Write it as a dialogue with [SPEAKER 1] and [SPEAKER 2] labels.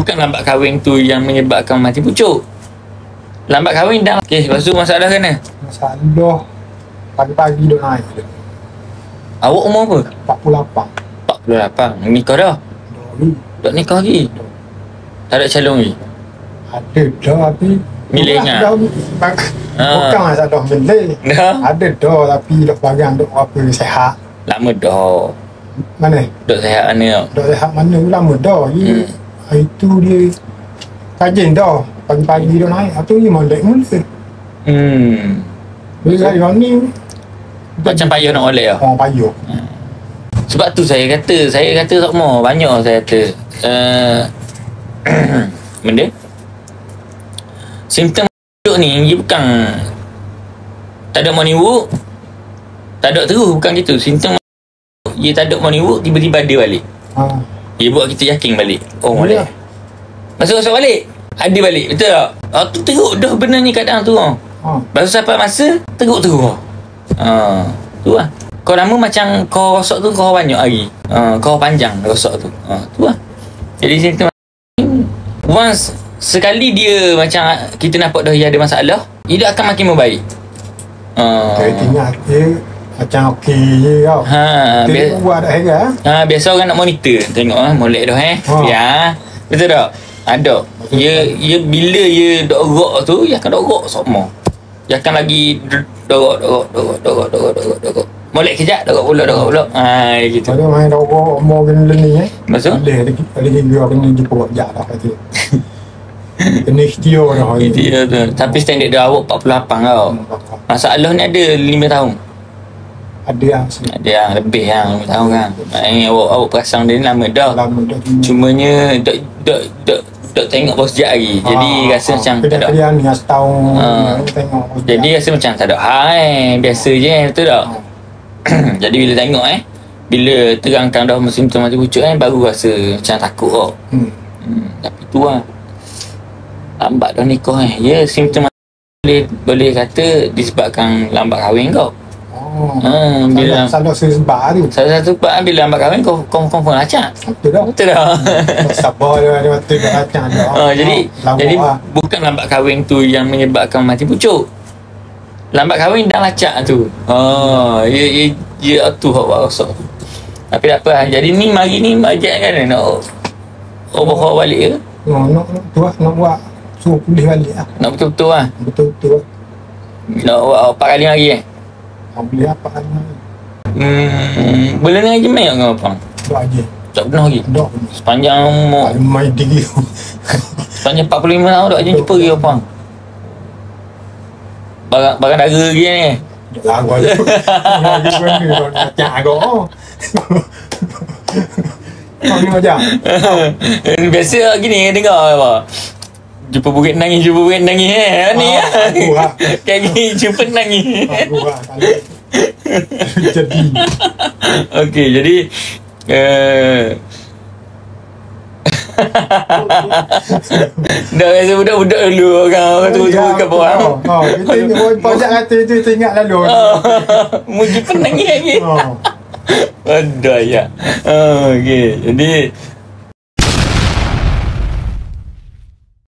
[SPEAKER 1] Bukan lambat kahwin tu yang menyebabkan mati pucuk. Lambat kahwin dah. Okey, lepas tu masalah kena?
[SPEAKER 2] Masalah pagi-pagi duk naik dia.
[SPEAKER 1] Awak umur apa?
[SPEAKER 2] 48.
[SPEAKER 1] 48. Nikah dah? Tak nikah lagi? Tak ada calon lagi?
[SPEAKER 2] Ada dah tapi
[SPEAKER 1] Milih ingat?
[SPEAKER 2] Bukan masalah milih.
[SPEAKER 1] Dah?
[SPEAKER 2] Ada dah tapi dah barang duk apa sihat.
[SPEAKER 1] Lama dah.
[SPEAKER 2] Mana?
[SPEAKER 1] Duk sihat mana tau?
[SPEAKER 2] Duk sihat mana lama dah. Itu dia rajin dah. Pagi-pagi dia naik. Atau dia molek mula. Bila hari ni
[SPEAKER 1] Macam payah nak oleh lah.
[SPEAKER 2] orang payah.
[SPEAKER 1] Sebab tu saya kata semua banyak saya kata benda simptom pucuk ni dia bukan tak ada morning walk, tak ada terus, bukan gitu. Simptom dia tak ada morning walk, tiba-tiba ada balik. Dia buat kita yakin balik. Oh boleh masuk balik, ada balik, betul tak? Tu teruk dah benda ni kadang tu. Lepas tu sampai masa teruk tu lah. Kau lama macam kau rosok tu kau banyak hari. Kau panjang rosok tu. Tu lah. Jadi simptom once sekali dia macam kita nampak dah dia ada masalah, dia akan makin membaik.
[SPEAKER 2] Saya tinggal dia macam okey je tau. Kita buat dah heran.
[SPEAKER 1] Biasa orang nak monitor, tengok molek dah ya. Betul tak? Ada. Dia bila dia dok rok tu, dia akan dok rok semua. Dia akan lagi dorok. Molek kejap, dorok pula. Gitu.
[SPEAKER 2] Ada main dorok umur kena ni
[SPEAKER 1] Maksud?
[SPEAKER 2] Ada gila kena jumpa kejap dah kata. Kena ikhtiar dah.
[SPEAKER 1] Ikhtiar tu. Tapi standard dia awak 48 tau. Masalah ni ada 5 tahun.
[SPEAKER 2] Ada yang
[SPEAKER 1] yang lebih 5 tahun kan. Awak perasan dia ni lama dah. Cumanya dok tengok bos sejak hari. Jadi rasa macam tak ada.
[SPEAKER 2] Dia ni setahun tengok.
[SPEAKER 1] Jadi rasa macam tak ada biasa je, betul tak? Jadi bila tengok bila terangkan dah simptom mati pucuk baru rasa macam takut kok. Tapi tu lah. Lambat dah nikah Ya, simptom boleh kata disebabkan lambat kahwin kau. Bila
[SPEAKER 2] salah sebab tu.
[SPEAKER 1] Salah satu sebab bila lambat kahwin kau confirm acak. Betul dah.
[SPEAKER 2] Sabar dia betul dah acak dah.
[SPEAKER 1] Jadi bukan lambat kahwin tu yang menyebabkan mati pucuk. Lambat kahwin dah acak tu. Ya tu hak rosak tu. Tapi tak apa. Jadi ni mari ni majak kan nak overhaul balik ke?
[SPEAKER 2] Nak buat suruh pulih balik lah.
[SPEAKER 1] Nak betul-betul lah.
[SPEAKER 2] Betul-betul.
[SPEAKER 1] Nak buat 4 kali lagi
[SPEAKER 2] Beli apa kan?
[SPEAKER 1] Bulan ni haji main tak dengan abang?
[SPEAKER 2] Tak haji.
[SPEAKER 1] Tak pernah lagi?
[SPEAKER 2] Tak.
[SPEAKER 1] Sepanjang umur?
[SPEAKER 2] Main tinggi.
[SPEAKER 1] Sepanjang 45 tahun tak haji jumpa lagi abang? Barang dara lagi ni?
[SPEAKER 2] Tak aku ada. Lagi pun ni macam aku. Kau ni macam?
[SPEAKER 1] Biasa gini dengar apa? Jumpa burit nangis Ni
[SPEAKER 2] aku lah.
[SPEAKER 1] Kayak gini jumpa nangis.
[SPEAKER 2] Aku lah. Jadi.
[SPEAKER 1] Okey, jadi dah rasa budak-budak dulu orang turun ke bawah.
[SPEAKER 2] Kita ingat pojak kata tu kita ingat lalu.
[SPEAKER 1] Muji penangis lagi. Ada ya. Okey, jadi